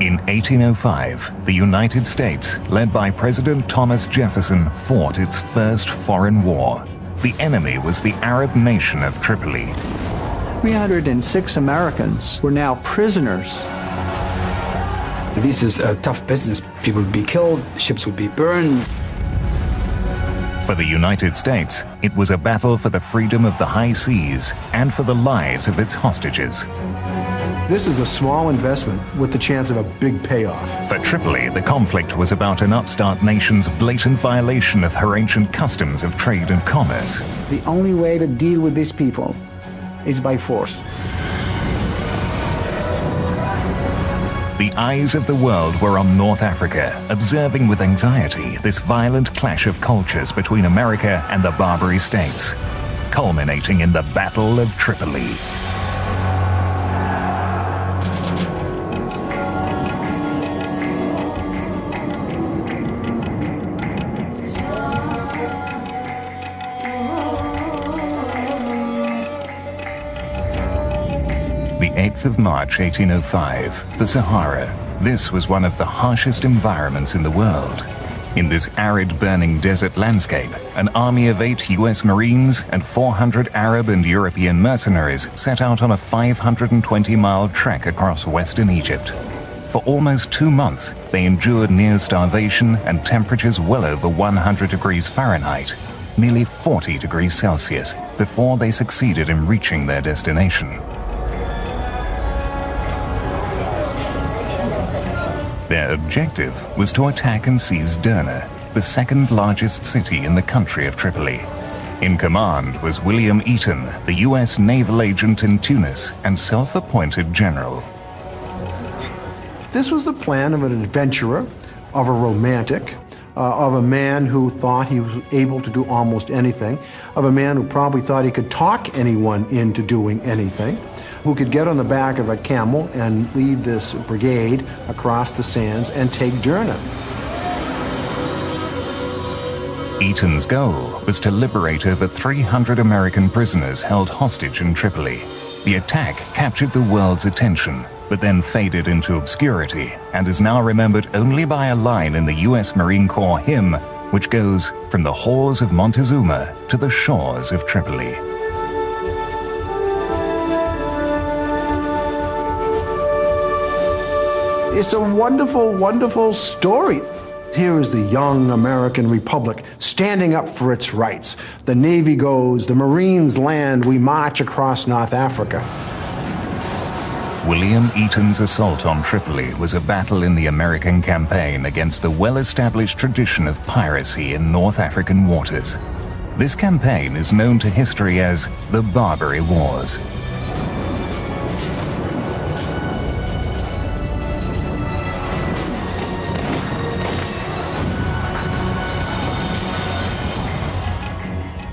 In 1805, the United States, led by President Thomas Jefferson, fought its first foreign war. The enemy was the Arab nation of Tripoli. 306 Americans were now prisoners. This is a tough business. People would be killed, ships would be burned. For the United States, it was a battle for the freedom of the high seas and for the lives of its hostages. This is a small investment with the chance of a big payoff. For Tripoli, the conflict was about an upstart nation's blatant violation of her ancient customs of trade and commerce. The only way to deal with these people is by force. The eyes of the world were on North Africa, observing with anxiety this violent clash of cultures between America and the Barbary states, culminating in the Battle of Tripoli. The 8th of March, 1805, the Sahara. This was one of the harshest environments in the world. In this arid, burning desert landscape, an army of 8 US Marines and 400 Arab and European mercenaries set out on a 520-mile trek across western Egypt. For almost 2 months, they endured near starvation and temperatures well over 100 degrees Fahrenheit, nearly 40 degrees Celsius, before they succeeded in reaching their destination. Their objective was to attack and seize Derna, the second largest city in the country of Tripoli. In command was William Eaton, the US naval agent in Tunis and self-appointed general. This was the plan of an adventurer, of a romantic, of a man who thought he was able to do almost anything, of a man who probably thought he could talk anyone into doing anything, who could get on the back of a camel and lead this brigade across the sands and take Derna. Eaton's goal was to liberate over 300 American prisoners held hostage in Tripoli. The attack captured the world's attention, but then faded into obscurity and is now remembered only by a line in the US Marine Corps hymn, which goes from the halls of Montezuma to the shores of Tripoli. It's a wonderful, wonderful story. Here is the young American Republic standing up for its rights. The Navy goes, the Marines land, we march across North Africa. William Eaton's assault on Tripoli was a battle in the American campaign against the well-established tradition of piracy in North African waters. This campaign is known to history as the Barbary Wars.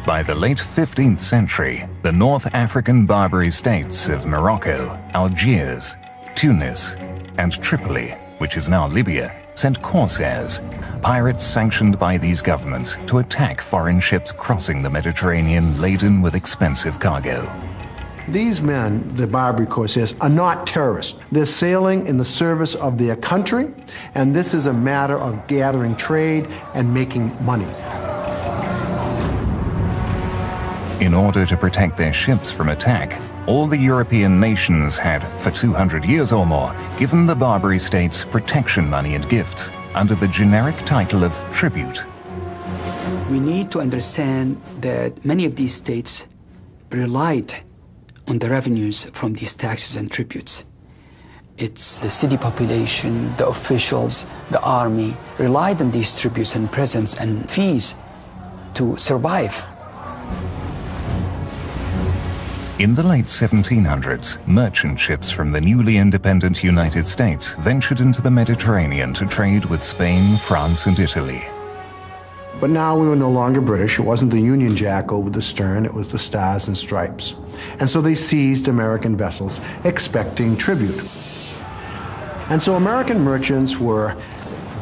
By the late 15th century, the North African Barbary states of Morocco, Algiers, Tunis, and Tripoli, which is now Libya, sent corsairs, pirates sanctioned by these governments, to attack foreign ships crossing the Mediterranean laden with expensive cargo. These men, the Barbary corsairs, are not terrorists. They're sailing in the service of their country, and this is a matter of gathering trade and making money. In order to protect their ships from attack, all the European nations had, for 200 years or more, given the Barbary states protection money and gifts under the generic title of tribute. We need to understand that many of these states relied on the revenues from these taxes and tributes. It's the city population, the officials, the army relied on these tributes and presents and fees to survive. In the late 1700s, merchant ships from the newly independent United States ventured into the Mediterranean to trade with Spain, France, and Italy. But now we were no longer British. It wasn't the Union Jack over the stern, it was the Stars and Stripes. And so they seized American vessels, expecting tribute. And so American merchants were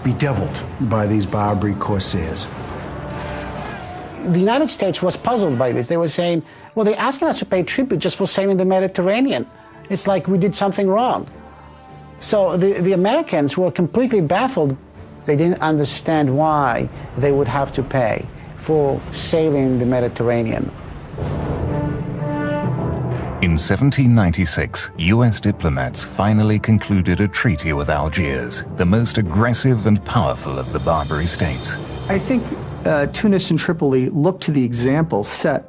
bedeviled by these Barbary corsairs. The United States was puzzled by this. They were saying, well, they're asking us to pay tribute just for sailing the Mediterranean. It's like we did something wrong. So the Americans were completely baffled. They didn't understand why they would have to pay for sailing the Mediterranean. In 1796, US diplomats finally concluded a treaty with Algiers, the most aggressive and powerful of the Barbary states. I think Tunis and Tripoli looked to the example set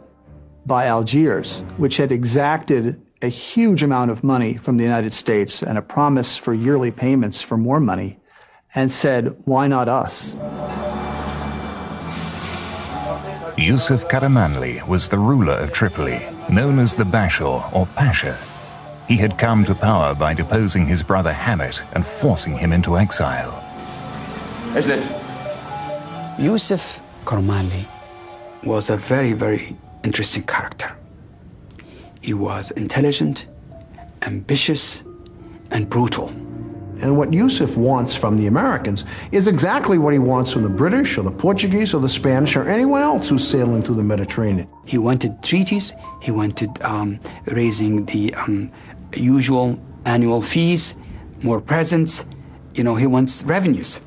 by Algiers, which had exacted a huge amount of money from the United States and a promise for yearly payments for more money, and said, why not us? Yusuf Karamanli was the ruler of Tripoli, known as the Bashar or Pasha. He had come to power by deposing his brother Hamid and forcing him into exile. Yusuf Karamanli was a very, very interesting character. He was intelligent, ambitious, and brutal. And what Yusuf wants from the Americans is exactly what he wants from the British or the Portuguese or the Spanish or anyone else who's sailing through the Mediterranean. He wanted treaties, he wanted raising the usual annual fees, more presents, he wants revenues.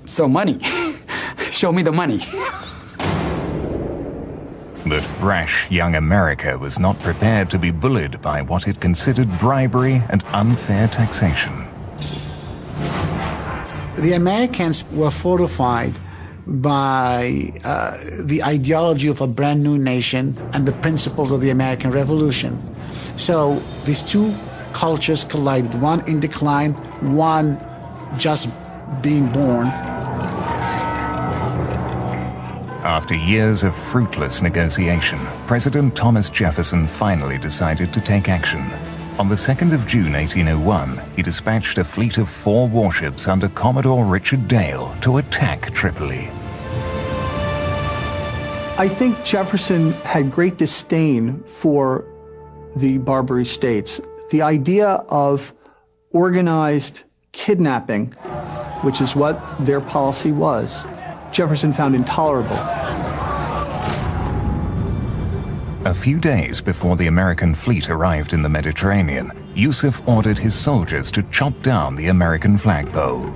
So money, show me the money. But brash young America was not prepared to be bullied by what it considered bribery and unfair taxation. The Americans were fortified by the ideology of a brand new nation and the principles of the American Revolution. So these two cultures collided, one in decline, one just being born. After years of fruitless negotiation, President Thomas Jefferson finally decided to take action. On the 2nd of June 1801, he dispatched a fleet of 4 warships under Commodore Richard Dale to attack Tripoli. I think Jefferson had great disdain for the Barbary states. The idea of organized kidnapping, which is what their policy was, Jefferson found intolerable. A few days before the American fleet arrived in the Mediterranean, Yusuf ordered his soldiers to chop down the American flagpole.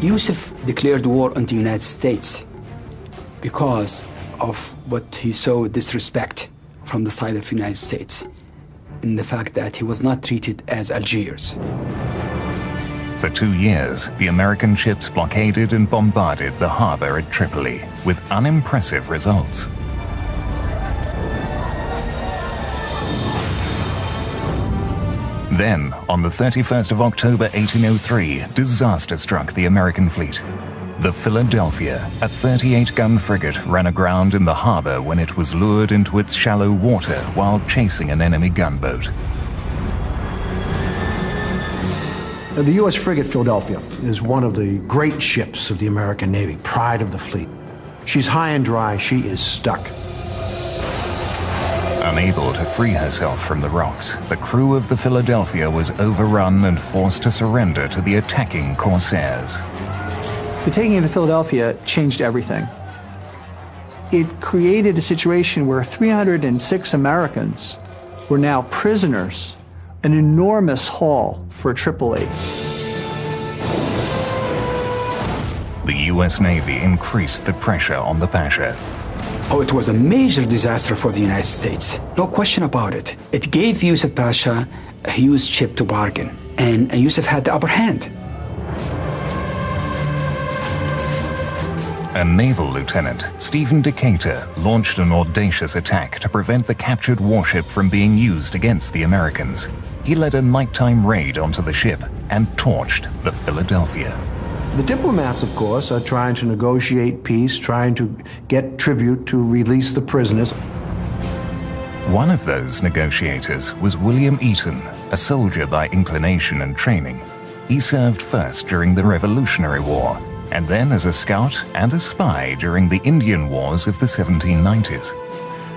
Yusuf declared war on the United States because of what he saw disrespect from the side of the United States in the fact that he was not treated as Algiers. For 2 years, the American ships blockaded and bombarded the harbor at Tripoli with unimpressive results. Then, on the 31st of October 1803, disaster struck the American fleet. The Philadelphia, a 38-gun frigate, ran aground in the harbor when it was lured into its shallow water while chasing an enemy gunboat. The U.S. frigate Philadelphia is one of the great ships of the American Navy, pride of the fleet. She's high and dry, she is stuck. Unable to free herself from the rocks, the crew of the Philadelphia was overrun and forced to surrender to the attacking corsairs. The taking of the Philadelphia changed everything. It created a situation where 306 Americans were now prisoners, an enormous haul for Tripoli. The U.S. Navy increased the pressure on the Pasha. Oh, it was a major disaster for the United States. No question about it. It gave Yusuf Pasha a huge chip to bargain, and Yusuf had the upper hand. A naval lieutenant, Stephen Decatur, launched an audacious attack to prevent the captured warship from being used against the Americans. He led a nighttime raid onto the ship and torched the Philadelphia. The diplomats, of course, are trying to negotiate peace, trying to get tribute to release the prisoners. One of those negotiators was William Eaton, a soldier by inclination and training. He served first during the Revolutionary War, and then as a scout and a spy during the Indian Wars of the 1790s.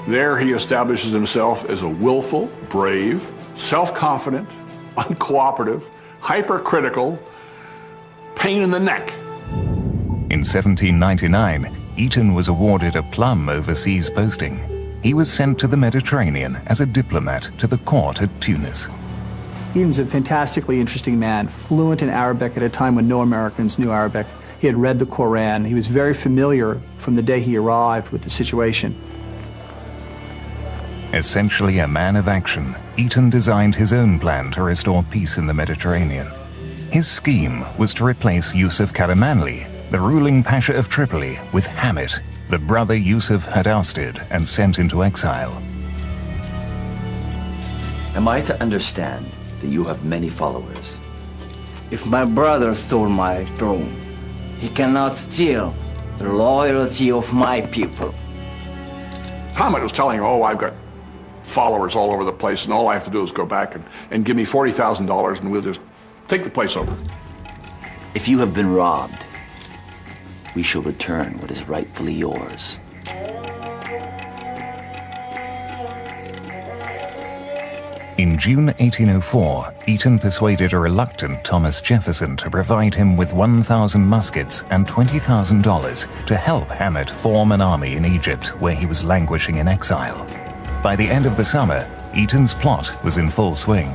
There he establishes himself as a willful, brave, self-confident, uncooperative, hypercritical, pain in the neck. In 1799, Eaton was awarded a plum overseas posting. He was sent to the Mediterranean as a diplomat to the court at Tunis. Eaton's a fantastically interesting man, fluent in Arabic at a time when no Americans knew Arabic. He had read the Koran. He was very familiar from the day he arrived with the situation. Essentially a man of action, Eaton designed his own plan to restore peace in the Mediterranean. His scheme was to replace Yusuf Karamanli, the ruling Pasha of Tripoli, with Hamid, the brother Yusuf had ousted and sent into exile. Am I to understand that you have many followers? If my brother stole my throne, he cannot steal the loyalty of my people. Hamid was telling him, oh, I've got followers all over the place, and all I have to do is go back and give me $40,000, and we'll just take the place over. If you have been robbed, we shall return what is rightfully yours. In June 1804, Eaton persuaded a reluctant Thomas Jefferson to provide him with 1,000 muskets and $20,000 to help Hamid form an army in Egypt, where he was languishing in exile. By the end of the summer, Eaton's plot was in full swing.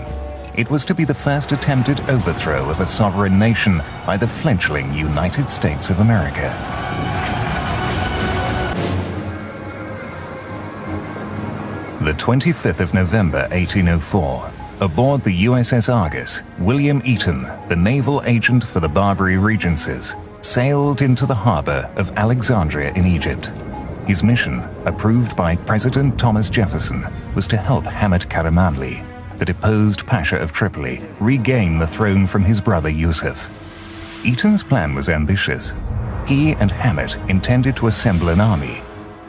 It was to be the first attempted overthrow of a sovereign nation by the fledgling United States of America. The 25th of November 1804, aboard the USS Argus, William Eaton, the naval agent for the Barbary Regencies, sailed into the harbor of Alexandria in Egypt. His mission, approved by President Thomas Jefferson, was to help Hamid Karamanli, the deposed Pasha of Tripoli, regain the throne from his brother Yusuf. Eaton's plan was ambitious. He and Hamid intended to assemble an army.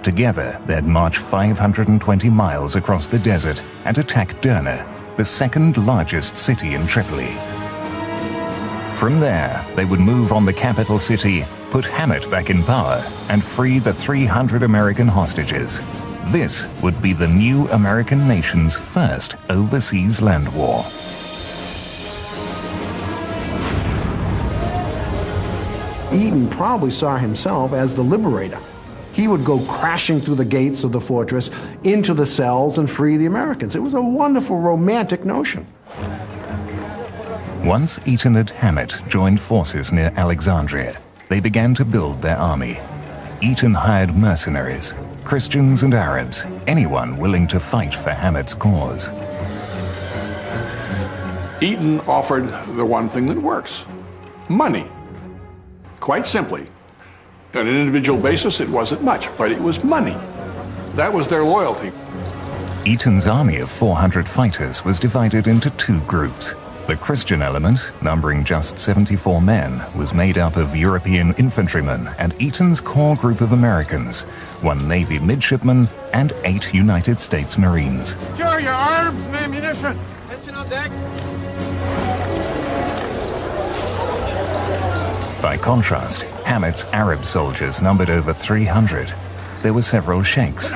Together, they'd march 520 miles across the desert and attack Derna, the second largest city in Tripoli. From there, they would move on the capital city, put Hamid back in power, and free the 300 American hostages. This would be the new American nation's first overseas land war. Eaton probably saw himself as the liberator. He would go crashing through the gates of the fortress into the cells and free the Americans. It was a wonderful, romantic notion. Once Eaton and Hamid joined forces near Alexandria, they began to build their army. Eaton hired mercenaries, Christians and Arabs, anyone willing to fight for Hamid's cause. Eaton offered the one thing that works: money. Quite simply. On an individual basis, it wasn't much, but it was money. That was their loyalty. Eaton's army of 400 fighters was divided into two groups. The Christian element, numbering just 74 men, was made up of European infantrymen and Eaton's core group of Americans, 1 Navy midshipman and 8 United States Marines. Secure your arms and ammunition. Attention on deck. By contrast, Hamid's Arab soldiers numbered over 300. There were several sheikhs.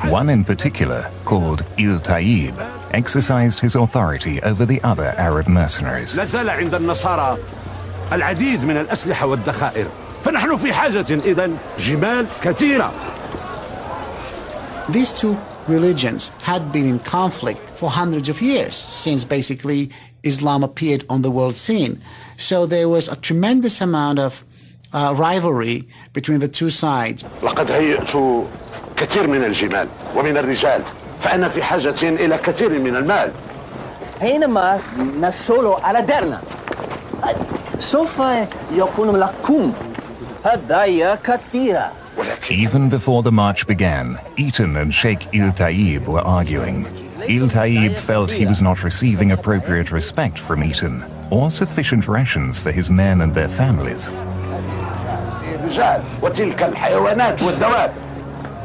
One in particular, called Il Tayyib, exercised his authority over the other Arab mercenaries. لا زال عند النصارى العديد من الأسلحة والذخائر، فنحن في حاجة إذن جمال كثيرة. These two religions had been in conflict for hundreds of years, since basically Islam appeared on the world scene. So there was a tremendous amount of rivalry between the two sides. لقد هيئت كثير من الجمال ومن الرجال، فأنا في حاجة إلى كثير من المال. حينما نصل على درنا سوف يكون لكم هدايا كثيرة. Even before the march began, Eaton and Sheikh Il Tayyib were arguing. Il Tayyib felt he was not receiving appropriate respect from Eaton or sufficient rations for his men and their families.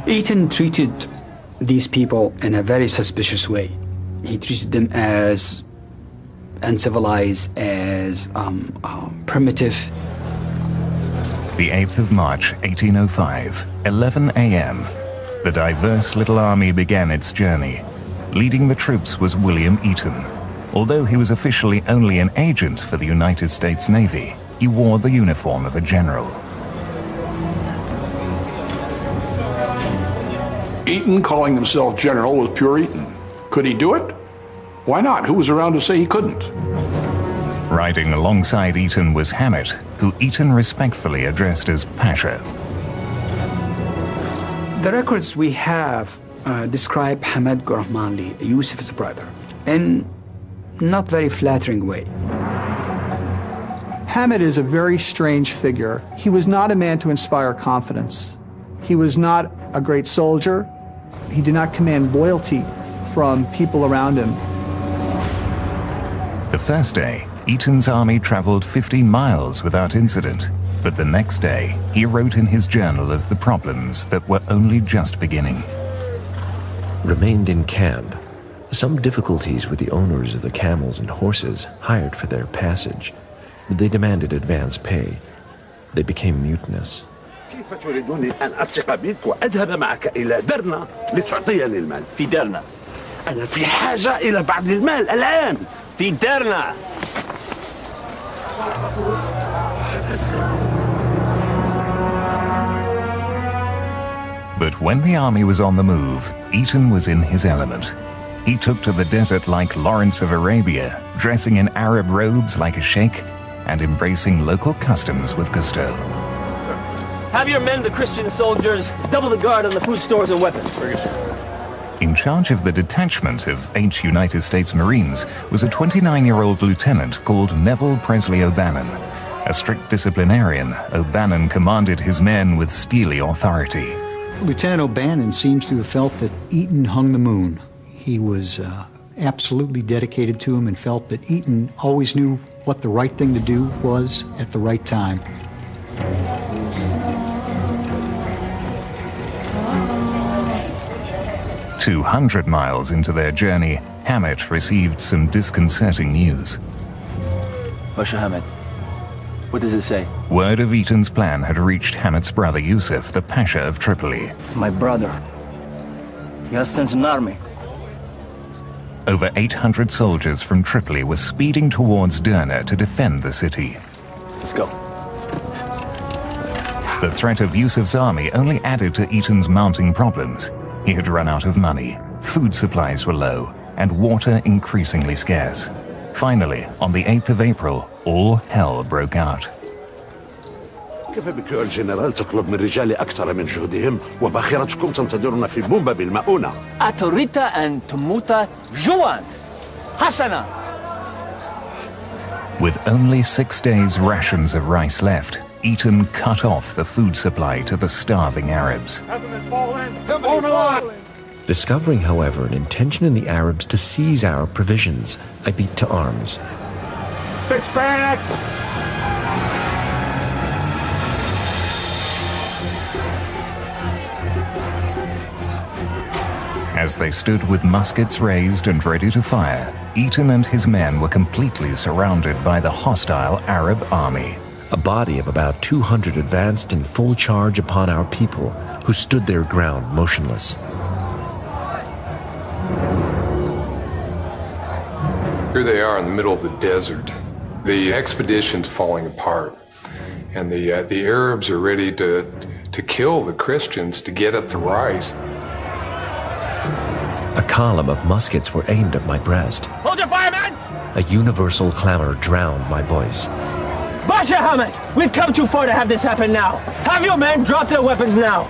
Eaton treated these people in a very suspicious way. He treated them as uncivilized, as primitive. The 8th of March, 1805, 11 a.m., the diverse little army began its journey. Leading the troops was William Eaton. Although he was officially only an agent for the United States Navy, he wore the uniform of a general. Eaton, calling himself general, was pure Eaton. Could he do it? Why not? Who was around to say he couldn't? Riding alongside Eaton was Hammett, who Eaton respectfully addressed as Pasha. The records we have describe Hamad Gorahmanli, Yusuf's brother, in not very flattering way. Hammett is a very strange figure. He was not a man to inspire confidence. He was not a great soldier. He did not command loyalty from people around him. The first day, Eaton's army traveled 50 miles without incident. But the next day, he wrote in his journal of the problems that were only just beginning. Remained in camp. Some difficulties with the owners of the camels and horses hired for their passage. They demanded advance pay. They became mutinous. كيف تريدني أن أثق بك وأذهب معك إلى درنا لتعطيني المال؟ في درنا. أنا في حاجة إلى بعض المال الآن. في درنا. But when the army was on the move, Eaton was in his element. He took to the desert like Lawrence of Arabia, dressing in Arab robes like a sheikh, and embracing local customs with gusto. Have your men, the Christian soldiers, double the guard on the food stores and weapons. In charge of the detachment of 8 United States Marines was a 29-year-old lieutenant called Neville Presley O'Bannon. A strict disciplinarian, O'Bannon commanded his men with steely authority. Lieutenant O'Bannon seems to have felt that Eaton hung the moon. He was absolutely dedicated to him and felt that Eaton always knew what the right thing to do was at the right time. "200 miles into their journey, Hammett received some disconcerting news. Pasha Hammett, what does it say? Word of Eaton's plan had reached Hammett's brother Yusuf, the Pasha of Tripoli. It's my brother. He has sent an army. Over 800 soldiers from Tripoli were speeding towards Derna to defend the city. Let's go. The threat of Yusuf's army only added to Eaton's mounting problems. He had run out of money, food supplies were low, and water increasingly scarce. Finally, on the 8th of April, all hell broke out. كيف بك يا الجنرال تطلب من رجالي أكثر من جهدهم وباخرتكم تنتظرنا في بومبا بالمؤونة؟ أتوريتا أن تموت جوعا. حسنا. With only 6 days' rations of rice left, Eaton cut off the food supply to the starving Arabs. Discovering, however, an intention in the Arabs to seize our provisions, I beat to arms. Fix bayonets! As they stood with muskets raised and ready to fire, Eaton and his men were completely surrounded by the hostile Arab army. A body of about 200 advanced in full charge upon our people, who stood their ground motionless. Here they are in the middle of the desert. The expedition's falling apart, and the Arabs are ready to kill the Christians to get at the rice. A column of muskets were aimed at my breast. Hold your fire, man! A universal clamor drowned my voice. Pasha Hammett, we've come too far to have this happen now. Have your men drop their weapons now.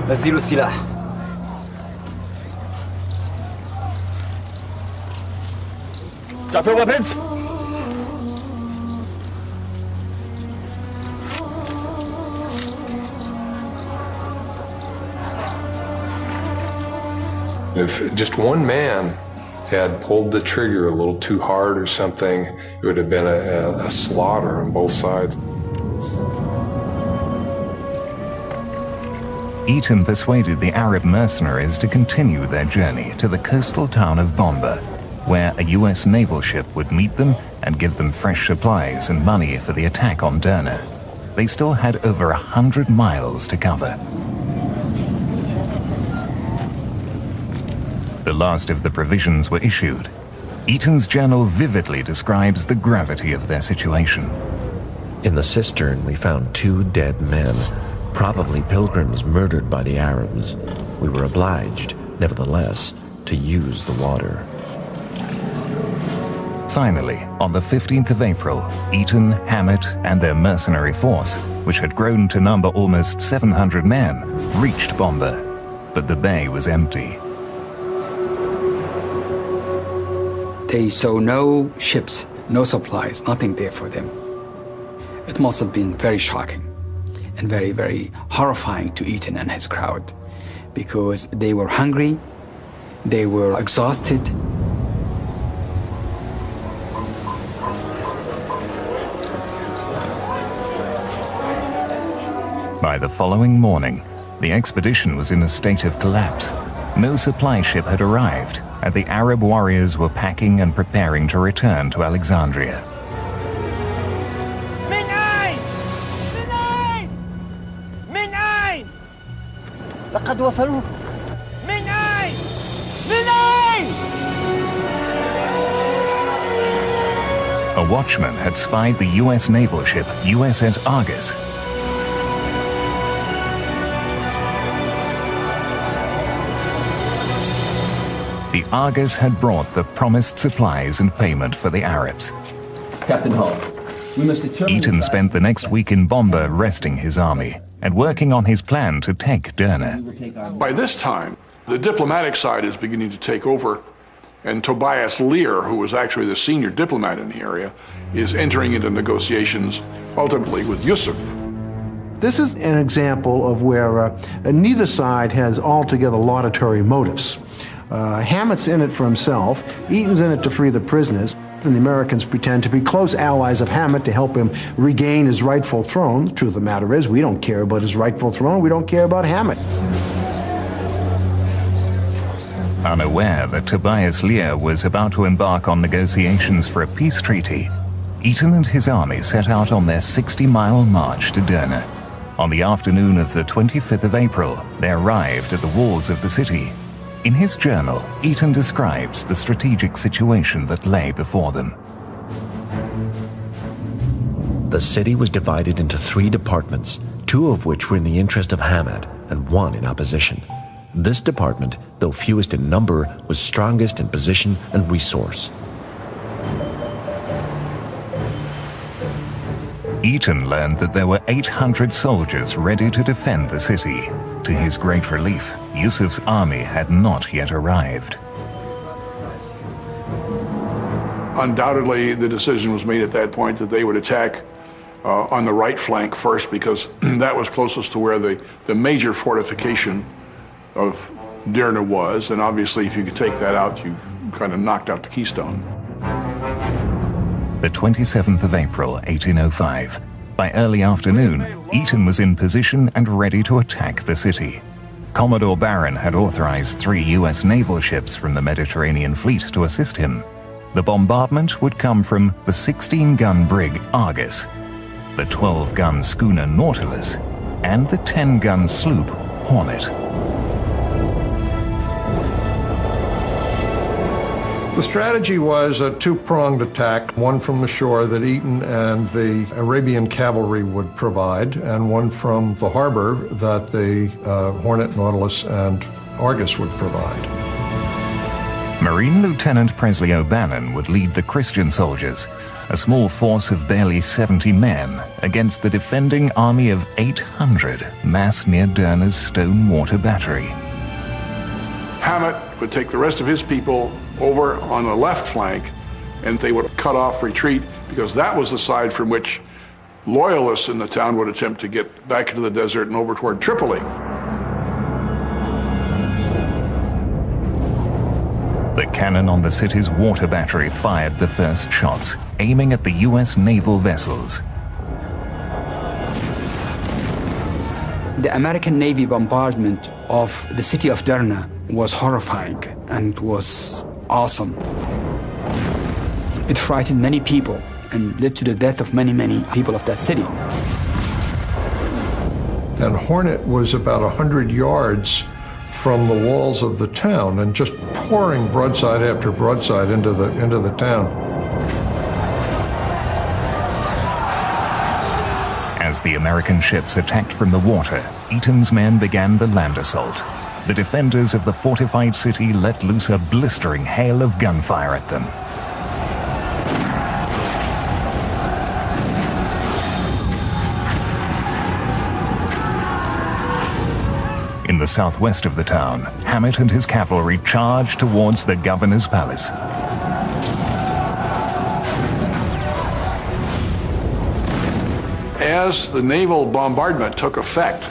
نزلوا السلاح. Drop your weapons. If just one man had pulled the trigger a little too hard or something, it would have been a slaughter on both sides. Eaton persuaded the Arab mercenaries to continue their journey to the coastal town of Bomba, where a US naval ship would meet them and give them fresh supplies and money for the attack on Derna. They still had over 100 miles to cover. The last of the provisions were issued. Eaton's journal vividly describes the gravity of their situation. In the cistern, we found 2 dead men, probably pilgrims murdered by the Arabs. We were obliged, nevertheless, to use the water. Finally, on the 15th of April, Eaton, Hammett, and their mercenary force, which had grown to number almost 700 men, reached Bomba, but the bay was empty. They saw no ships, no supplies, nothing there for them. It must have been very shocking and very, very horrifying to Eaton and his crowd, because they were hungry, they were exhausted. By the following morning, the expedition was in a state of collapse. No supply ship had arrived, and the Arab warriors were packing and preparing to return to Alexandria. لقد وصلوا من أين؟ من أين؟ A watchman had spied the U.S. naval ship USS Argus. The Argus had brought the promised supplies and payment for the Arabs. Captain Hall, we must determine... Eaton spent the next week in Bomba resting his army and working on his plan to take Derna. By this time, the diplomatic side is beginning to take over, and Tobias Lear, who was actually the senior diplomat in the area, is entering into negotiations ultimately with Yusuf. This is an example of where neither side has altogether laudatory motives. Hammett's in it for himself, Eaton's in it to free the prisoners, and the Americans pretend to be close allies of Hammett to help him regain his rightful throne. The truth of the matter is, we don't care about his rightful throne, we don't care about Hammett. Unaware that Tobias Lear was about to embark on negotiations for a peace treaty, Eaton and his army set out on their 60-mile march to Derna. On the afternoon of the 25th of April, they arrived at the walls of the city. In his journal, Eaton describes the strategic situation that lay before them. The city was divided into 3 departments, 2 of which were in the interest of Hammett and 1 in opposition. This department, though fewest in number, was strongest in position and resource. Eaton learned that there were 800 soldiers ready to defend the city. To his great relief, Yusuf's army had not yet arrived. Undoubtedly, the decision was made at that point that they would attack on the right flank first, because that was closest to where the major fortification of Derna was, and obviously if you could take that out, you kind of knocked out the keystone. The 27th of April, 1805. By early afternoon, Eaton was in position and ready to attack the city. Commodore Barron had authorized 3 U.S. naval ships from the Mediterranean fleet to assist him. The bombardment would come from the 16-gun brig Argus, the 12-gun schooner Nautilus, and the 10-gun sloop Hornet. The strategy was a 2-pronged attack, one from the shore that Eaton and the Arabian cavalry would provide, and one from the harbor that the Hornet, Nautilus, and Argus would provide. Marine Lieutenant Presley O'Bannon would lead the Christian soldiers, a small force of barely 70 men, against the defending army of 800 massed near Derna's stone water battery. Hammett would take the rest of his people over on the left flank, and they would cut off retreat, because that was the side from which loyalists in the town would attempt to get back into the desert and over toward Tripoli. The cannon on the city's water battery fired the first shots, aiming at the U.S. naval vessels. The American Navy bombardment of the city of Derna was horrifying and was awesome. It frightened many people and led to the death of many, many people of that city. And Hornet was about 100 yards from the walls of the town and just pouring broadside after broadside into the town. As the American ships attacked from the water, Eaton's men began the land assault. The defenders of the fortified city let loose a blistering hail of gunfire at them. In the southwest of the town, Hammett and his cavalry charged towards the governor's palace. As the naval bombardment took effect,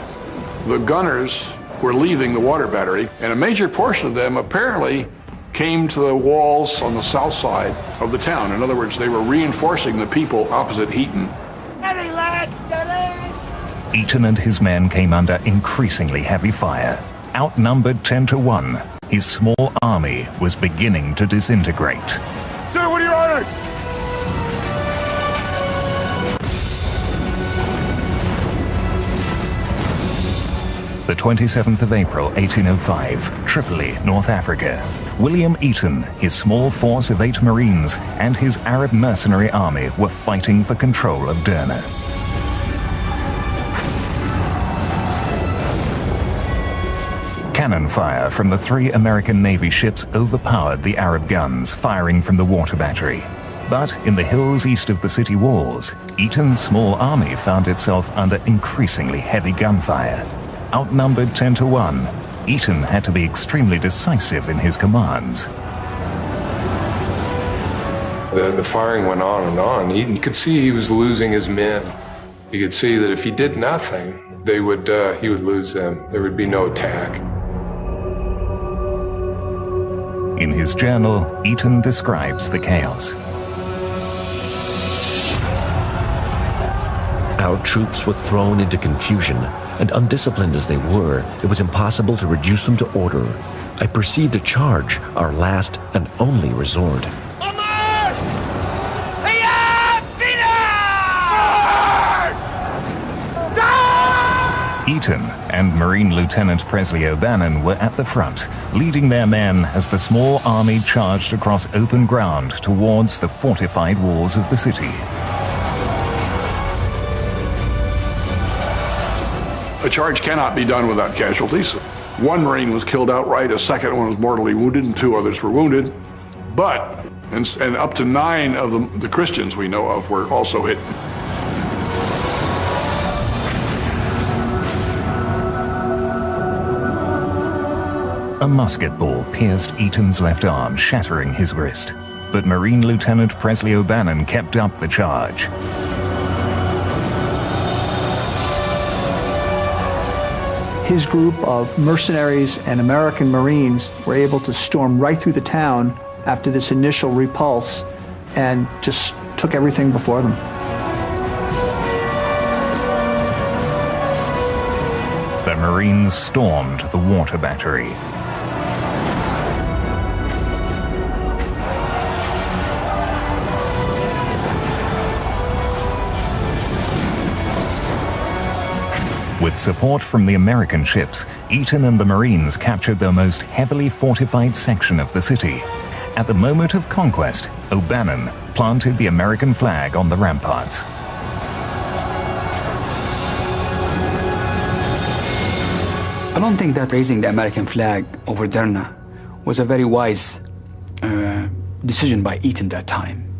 the gunners were leaving the water battery, and a major portion of them apparently came to the walls on the south side of the town. In other words, they were reinforcing the people opposite Eaton. Steady, lads, steady! Eaton and his men came under increasingly heavy fire. Outnumbered 10 to 1, his small army was beginning to disintegrate. Sir, what are your orders? The 27th of April, 1805, Tripoli, North Africa. William Eaton, his small force of 8 Marines, and his Arab mercenary army were fighting for control of Derna. Cannon fire from the 3 American Navy ships overpowered the Arab guns firing from the water battery. But in the hills east of the city walls, Eaton's small army found itself under increasingly heavy gunfire. Outnumbered 10 to 1, Eaton had to be extremely decisive in his commands. The firing went on and on. Eaton could see he was losing his men. He could see that if he did nothing, he would lose them. There would be no attack. In his journal, Eaton describes the chaos. Our troops were thrown into confusion, and undisciplined as they were, it was impossible to reduce them to order. I perceived a charge, our last and only resort. Eaton and Marine Lieutenant Presley O'Bannon were at the front, leading their men as the small army charged across open ground towards the fortified walls of the city. A charge cannot be done without casualties. 1 Marine was killed outright, a second one was mortally wounded, and 2 others were wounded. But, and up to 9 of the Christians we know of were also hit. A musket ball pierced Eaton's left arm, shattering his wrist. But Marine Lieutenant Presley O'Bannon kept up the charge. His group of mercenaries and American Marines were able to storm right through the town after this initial repulse and just took everything before them. The Marines stormed the water battery. With support from the American ships, Eaton and the Marines captured the most heavily fortified section of the city. At the moment of conquest, O'Bannon planted the American flag on the ramparts. I don't think that raising the American flag over Derna was a very wise decision by Eaton that time,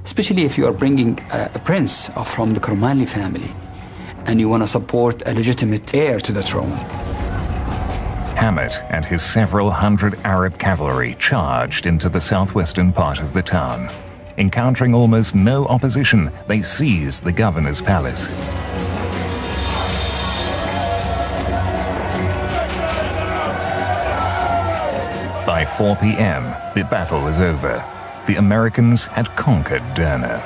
especially if you are bringing a prince from the Cormanli family and you want to support a legitimate heir to the throne. Hammett and his several hundred Arab cavalry charged into the southwestern part of the town. Encountering almost no opposition, they seized the governor's palace. By 4 p.m., the battle was over. The Americans had conquered Derna.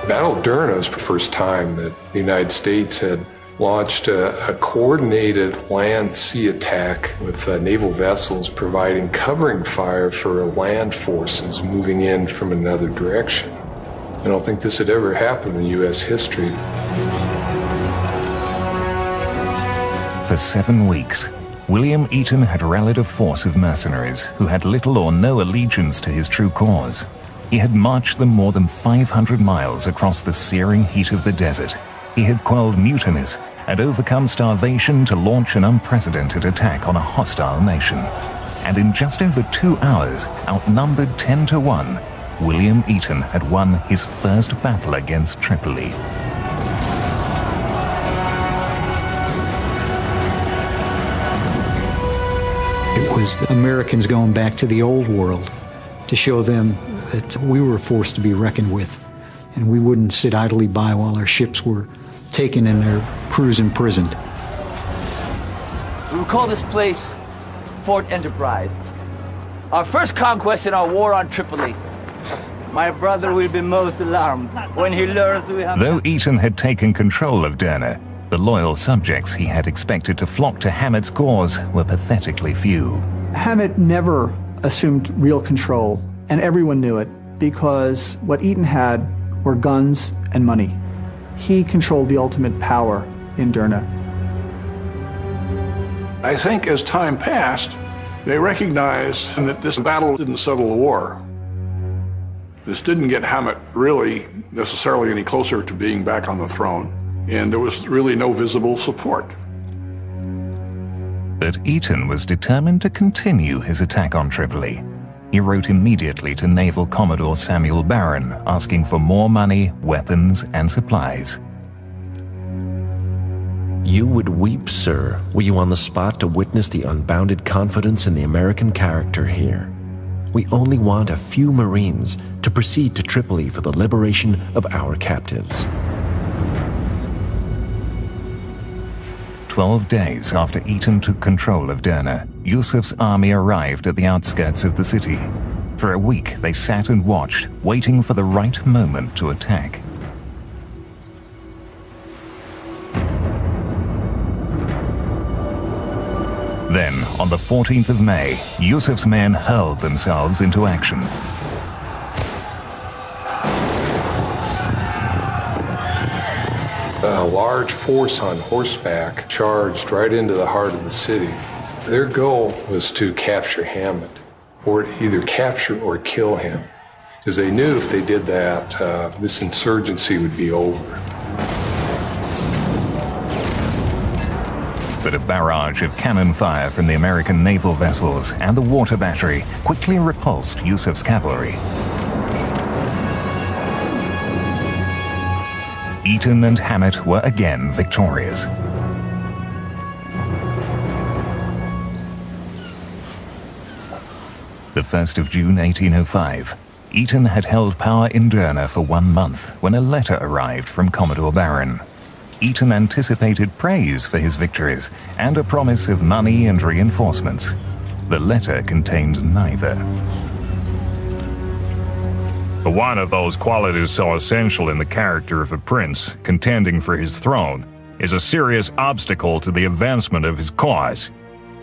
Battle of Derna was the first time that the United States had launched a coordinated land-sea attack with naval vessels providing covering fire for land forces moving in from another direction. I don't think this had ever happened in U.S. history. For 7 weeks, William Eaton had rallied a force of mercenaries who had little or no allegiance to his true cause. He had marched them more than 500 miles across the searing heat of the desert. He had quelled mutinies and overcome starvation to launch an unprecedented attack on a hostile nation. And in just over 2 hours, outnumbered 10 to 1, William Eaton had won his first battle against Tripoli. It was Americans going back to the old world to show them that we were a force to be reckoned with, and we wouldn't sit idly by while our ships were taken and their crews imprisoned. We will call this place Fort Enterprise. Our first conquest in our war on Tripoli. My brother will be most alarmed when he learns we have... Though Eaton had taken control of Derna, the loyal subjects he had expected to flock to Hamet's cause were pathetically few. Hamet never assumed real control, and everyone knew it, because what Eaton had were guns and money. He controlled the ultimate power in Derna. I think as time passed, they recognized that this battle didn't settle the war. This didn't get Hamet really necessarily any closer to being back on the throne, and there was really no visible support. But Eaton was determined to continue his attack on Tripoli. He wrote immediately to Naval Commodore Samuel Barron, asking for more money, weapons, and supplies. You would weep, sir, were you on the spot to witness the unbounded confidence in the American character here. We only want a few Marines to proceed to Tripoli for the liberation of our captives. 12 days after Eaton took control of Derna, Yusuf's army arrived at the outskirts of the city. For a week, they sat and watched, waiting for the right moment to attack. Then, on the 14th of May, Yusuf's men hurled themselves into action. A large force on horseback charged right into the heart of the city. Their goal was to capture Hamet, or either capture or kill him, because they knew if they did that, this insurgency would be over. But a barrage of cannon fire from the American naval vessels and the water battery quickly repulsed Yusuf's cavalry. Eaton and Hamet were again victorious. The 1st of June 1805, Eaton had held power in Derna for 1 month when a letter arrived from Commodore Barron. Eaton anticipated praise for his victories and a promise of money and reinforcements. The letter contained neither. One of those qualities so essential in the character of a prince contending for his throne is a serious obstacle to the advancement of his cause.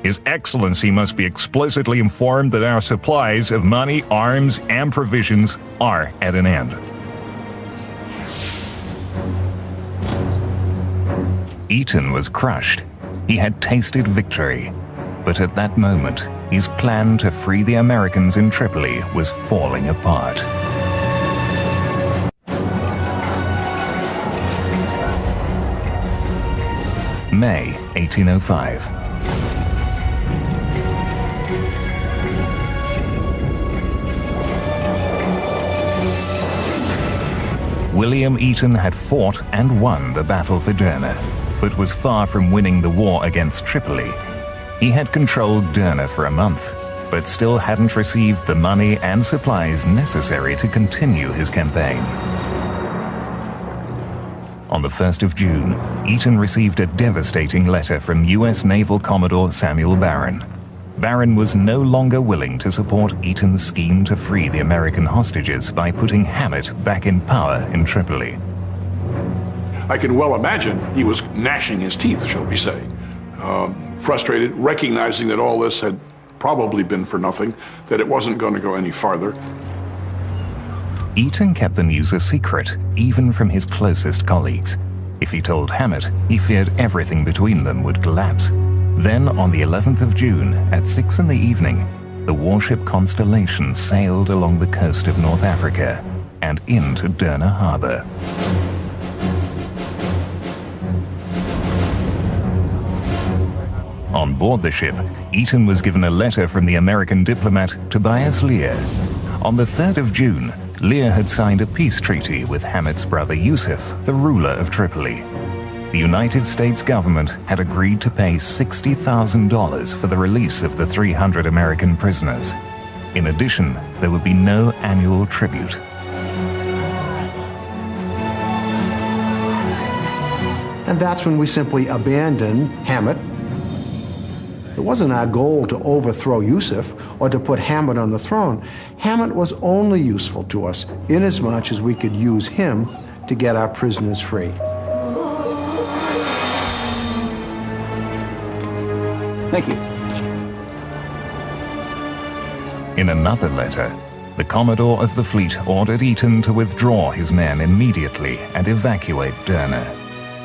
His Excellency must be explicitly informed that our supplies of money, arms, and provisions are at an end. Eaton was crushed. He had tasted victory. But at that moment, his plan to free the Americans in Tripoli was falling apart. May 1805. William Eaton had fought and won the battle for Derna, but was far from winning the war against Tripoli. He had controlled Derna for a month, but still hadn't received the money and supplies necessary to continue his campaign. On the 1st of June, Eaton received a devastating letter from U.S. Naval Commodore Samuel Barron. Barron was no longer willing to support Eaton's scheme to free the American hostages by putting Hamet back in power in Tripoli. I can well imagine he was gnashing his teeth, shall we say, frustrated, recognizing that all this had probably been for nothing, that it wasn't going to go any farther. Eaton kept the news a secret, even from his closest colleagues. If he told Hamet, he feared everything between them would collapse. Then, on the 11th of June, at 6 in the evening, the warship Constellation sailed along the coast of North Africa and into Derna Harbor. On board the ship, Eaton was given a letter from the American diplomat Tobias Lear. On the 3rd of June, Lear had signed a peace treaty with Hamet's brother Yusuf, the ruler of Tripoli. The United States government had agreed to pay $60,000 for the release of the 300 American prisoners. In addition, there would be no annual tribute. And that's when we simply abandoned Hamet. It wasn't our goal to overthrow Yusuf or to put Hamet on the throne. Hamet was only useful to us inasmuch as we could use him to get our prisoners free. Thank you. In another letter, the Commodore of the fleet ordered Eaton to withdraw his men immediately and evacuate Derna.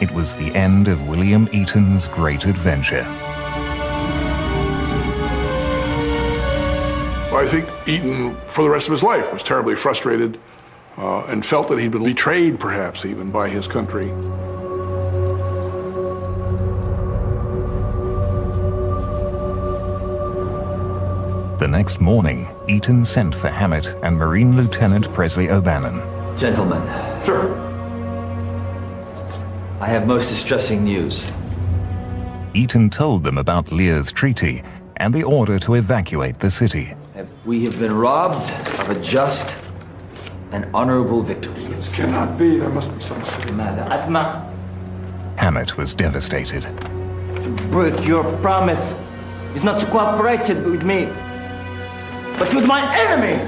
It was the end of William Eaton's great adventure. I think Eaton, for the rest of his life, was terribly frustrated and felt that he'd been betrayed, perhaps even, by his country. The next morning, Eaton sent for Hamet and Marine Lieutenant Presley O'Bannon. Gentlemen. Sir. I have most distressing news. Eaton told them about Lear's treaty and the order to evacuate the city. We have been robbed of a just and honorable victory. This cannot be. There must be some Asma, Hamet was devastated. to break your promise is not to cooperate with me, but with my enemy.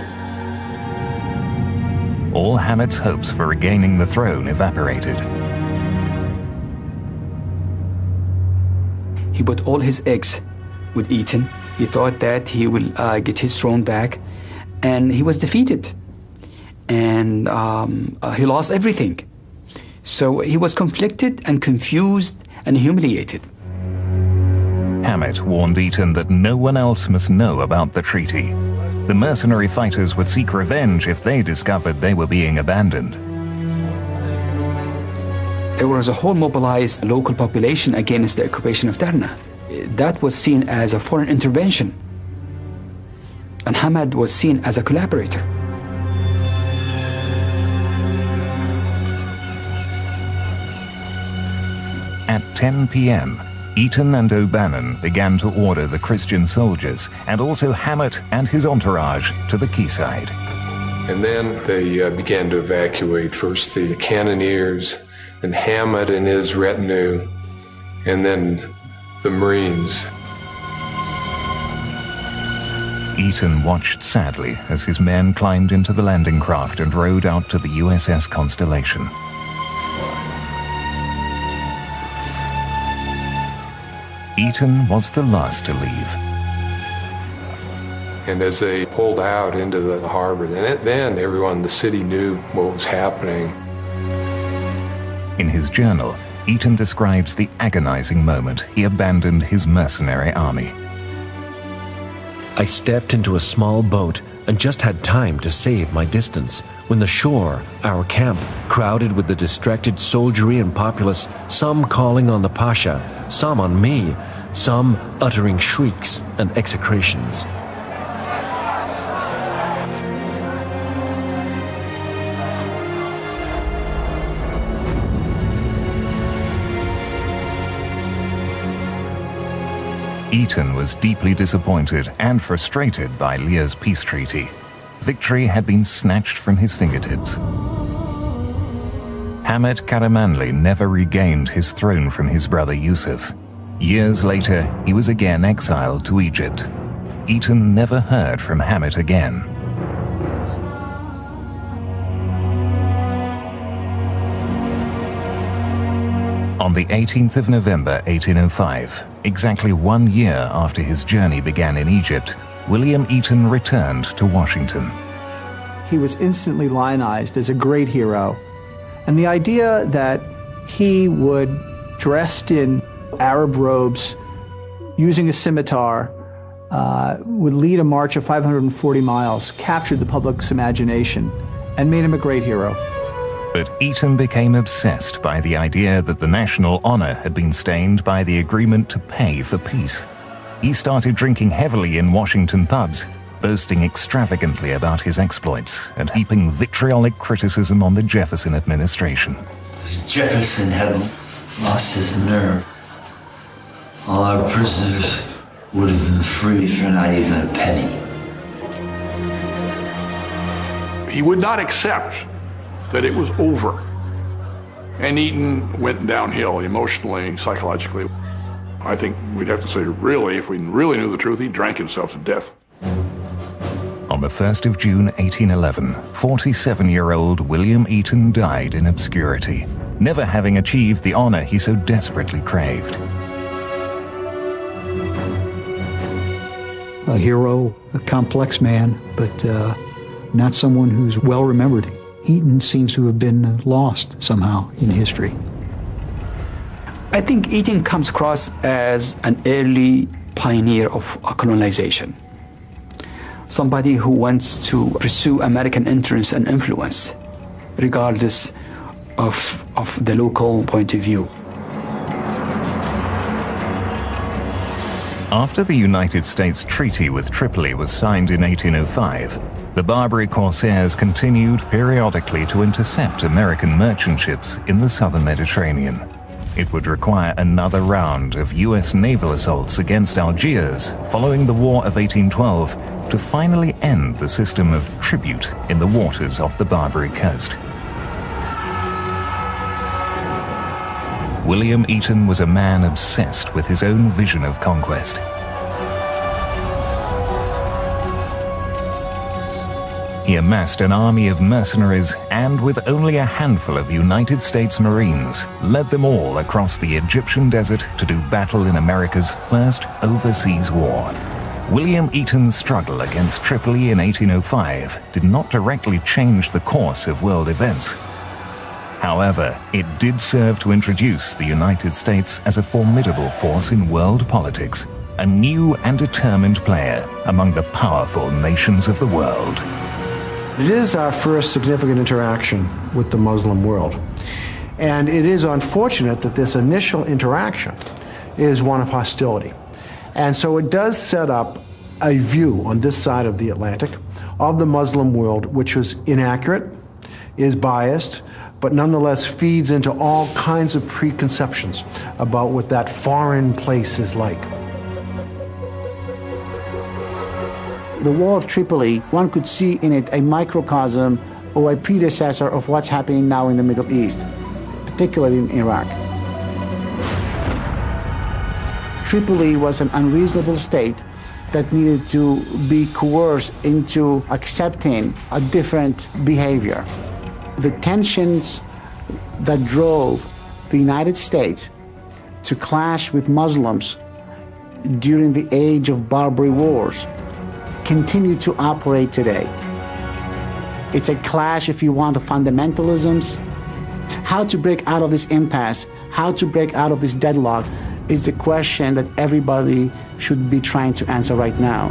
All Hamet's hopes for regaining the throne evaporated. He put all his eggs with Eaton. He thought that he will get his throne back, and he was defeated. And he lost everything. So he was conflicted and confused and humiliated. Hamet warned Eaton that no one else must know about the treaty. The mercenary fighters would seek revenge if they discovered they were being abandoned. There was a whole mobilized local population against the occupation of Derna. That was seen as a foreign intervention. And Hamet was seen as a collaborator. At 10 p.m., Eaton and O'Bannon began to order the Christian soldiers and also Hamet and his entourage to the quayside. And then they began to evacuate first the cannoneers, then Hamet and his retinue, and then the Marines. Eaton watched sadly as his men climbed into the landing craft and rowed out to the USS Constellation. Eaton was the last to leave. And as they pulled out into the harbor, then everyone in the city knew what was happening. In his journal, Eaton describes the agonizing moment he abandoned his mercenary army. I stepped into a small boat and just had time to save my distance when the shore, our camp, crowded with the distracted soldiery and populace, some calling on the Pasha, some on me, some uttering shrieks and execrations. Eaton was deeply disappointed and frustrated by Lear's peace treaty. Victory had been snatched from his fingertips. Hamet Karamanli never regained his throne from his brother Yusuf. Years later, he was again exiled to Egypt. Eaton never heard from Hamet again. On the 18th of November 1805, exactly 1 year after his journey began in Egypt, William Eaton returned to Washington. He was instantly lionized as a great hero. And the idea that he would, dressed in Arab robes, using a scimitar, would lead a march of 540 miles, captured the public's imagination, and made him a great hero. But Eaton became obsessed by the idea that the national honor had been stained by the agreement to pay for peace. He started drinking heavily in Washington pubs, boasting extravagantly about his exploits and heaping vitriolic criticism on the Jefferson administration. Jefferson had lost his nerve. All our prisoners would have been free for not even a penny. He would not accept that it was over. And Eaton went downhill emotionally, psychologically. I think we'd have to say, really, if we really knew the truth, he drank himself to death. On the 1st of June 1811, 47-year-old William Eaton died in obscurity, never having achieved the honor he so desperately craved. A hero, a complex man, but not someone who's well remembered. Eaton seems to have been lost somehow in history. I think Eaton comes across as an early pioneer of colonization. Somebody who wants to pursue American entrance and influence, regardless of the local point of view. After the United States Treaty with Tripoli was signed in 1805, the Barbary corsairs continued periodically to intercept American merchant ships in the southern Mediterranean. It would require another round of U.S. naval assaults against Algiers following the War of 1812 to finally end the system of tribute in the waters off the Barbary coast. William Eaton was a man obsessed with his own vision of conquest. He amassed an army of mercenaries and, with only a handful of United States Marines, led them all across the Egyptian desert to do battle in America's first overseas war. William Eaton's struggle against Tripoli in 1805 did not directly change the course of world events. However, it did serve to introduce the United States as a formidable force in world politics, a new and determined player among the powerful nations of the world. It is our first significant interaction with the Muslim world. And it is unfortunate that this initial interaction is one of hostility. And so it does set up a view on this side of the Atlantic of the Muslim world which was inaccurate, is biased, but nonetheless feeds into all kinds of preconceptions about what that foreign place is like. The War of Tripoli, one could see in it a microcosm or a predecessor of what's happening now in the Middle East, particularly in Iraq. Tripoli was an unreasonable state that needed to be coerced into accepting a different behavior. The tensions that drove the United States to clash with Muslims during the age of Barbary wars continue to operate today. It's a clash, if you want, of fundamentalisms. How to break out of this impasse, how to break out of this deadlock is the question that everybody should be trying to answer right now.